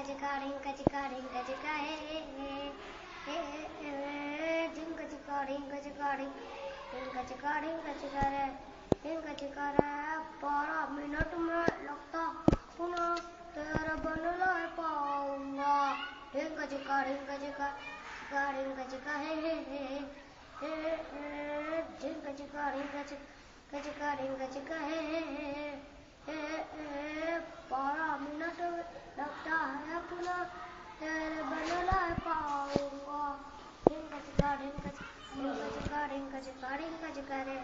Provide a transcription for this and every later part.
चिका ढिंका चिका ढिंका चिका हे ढिंका चिका ढिंका चिका ढिंका चिका ढिंका चिका रे ढिंका चिका रे 12 मिनट में लगता पुनः तेरा बनला पाऊंगा ढिंका चिका ढिंका चिका चिका ढिंका चिका हे ढिंका चिका ढिंका चिका चिका ढिंका चिका हे 12 मिनट लगता है पुनः तेरे बनला पाऊंगा ढिंका चिका ढिंका चिका ढिंका चिका ढिंका चिका रे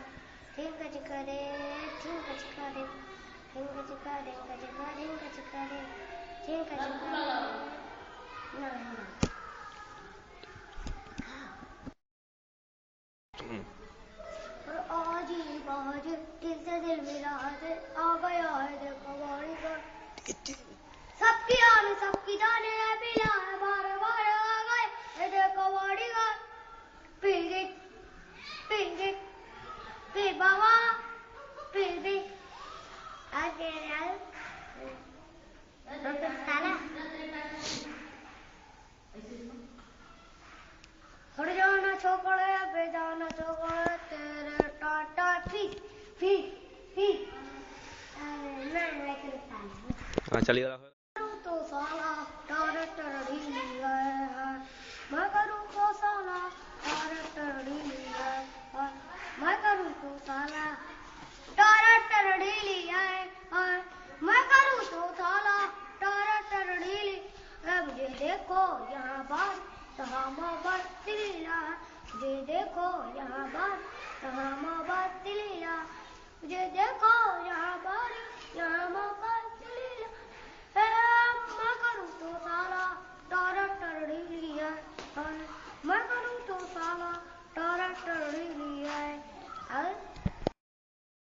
ढिंका चिका रे ढिंका चिका रे ढिंका चिका ढिंका चिका ढिंका चिका रे ढिंका चिका आज दिल से दिल मिला है आ गया है देखो बारी का सबकी आने सबकी जाने है मिला है बार बार आ गए देखो बारी का फिर बाबा फिर भी आगे साला हट जाना छोकड़े पे जाना छोकड़े तेरे टाटा फिर हाँ चलिए तो साला डायरेक्टर ढीली है मैं करूँ तो साला डायरेक्टर ढीली है मैं करूँ तो साला डायरेक्टर ढीली है मैं करूँ तो साला डायरेक्टर ढीली मुझे देखो यहाँ बात तहाँ मोहब्बत लीला मुझे देखो यहाँ बात तहाँ मोहब्बत लीला मुझे देखो यहाँ बात यहाँ मोहब्बत लीला मैं करूँ तो साला डायरेक्टर ढीली है मैं करूँ तो साला डायरेक्टर ढीली